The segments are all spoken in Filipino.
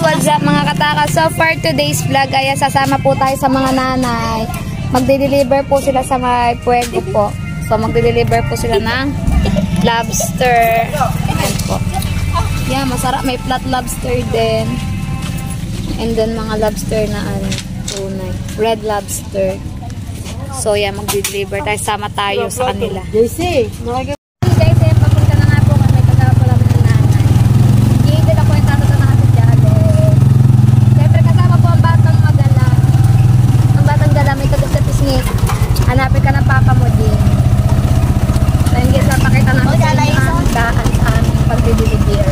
what's up mga kataka? So for today's vlog ay sasama po tayo sa mga nanay. Magde-deliver po sila sa may Puego po. So magde-deliver po sila ng lobster. Ayan po. Yeah, masarap. May flat lobster din. And then mga lobster na tunay. Red lobster. So yeah, magde-deliver tayo. Sama tayo sa kanila. JC, hanapin ka ng papa mo din. So, yung gisa, pakita natin sa ang daan sa aming pagdidilibir.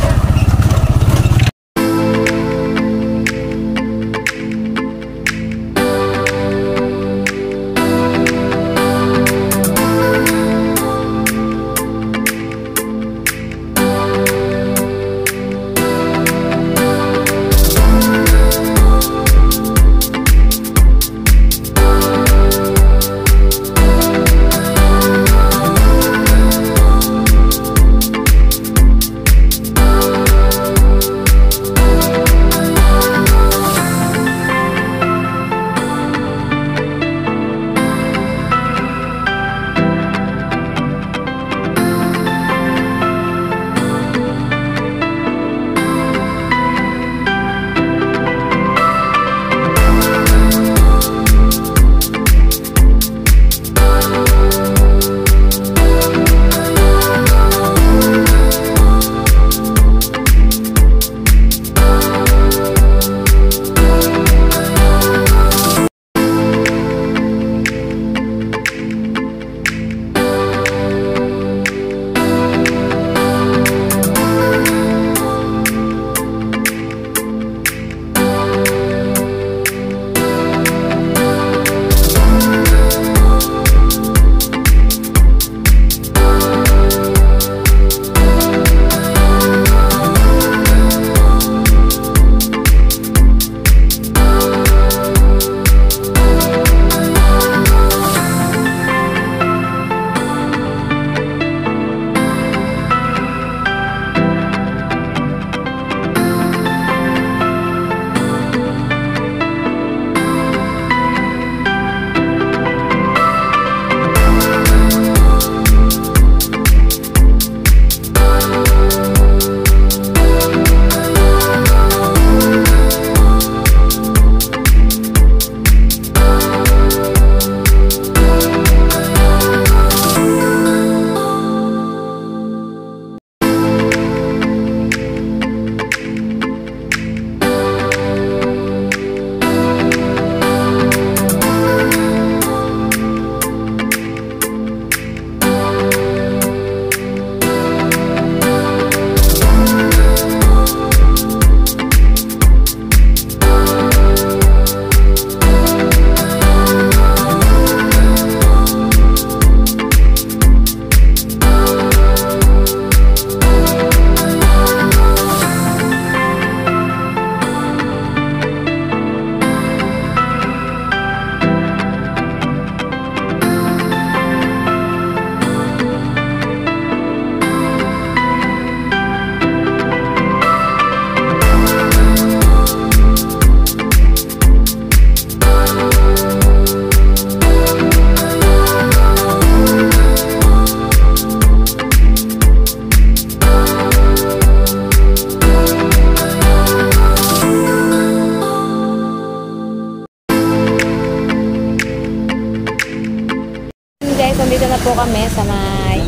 Guys, nandito na po kami sa may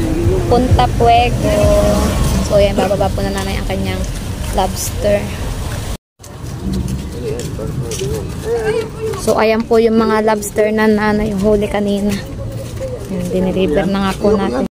Punta Puego. So yan, bababa po na nanay ang kanyang lobster. So ayan po yung mga lobster na nanay yung huli kanina. Yan, diniliver na nga po natin.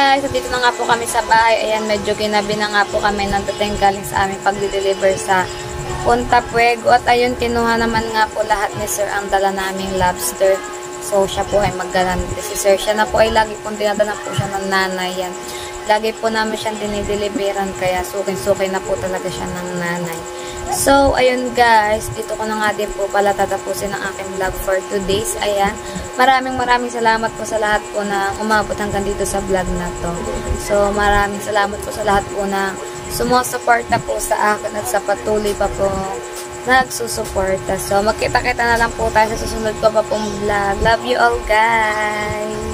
guys, dito na nga po kami sa bahay. Ayan, medyo ginabi na nga po kami ng dating galing sa aming pag-deliver sa Punta Puego. At ayun, kinuha naman nga po lahat ni Sir ang dala naming lobster. So, siya po ay maggalante. Si Sir, siya na po ay lagi pong dinadala po siya ng nanay. Yan. Lagi po namin siyang dinideliveran. Kaya sukin-sukin na po talaga siya ng nanay. So, ayun guys. Dito ko na nga din po pala tatapusin ang aking vlog for today's. Ayan. Maraming salamat po sa lahat po na umabot hanggang dito sa vlog na to. So, maraming salamat po sa lahat po na sumusuporta po sa akin at sa patuloy pa po nagsusuporta. So, magkita-kita na lang po tayo sa susunod ko pa pong vlog. Love you all, guys!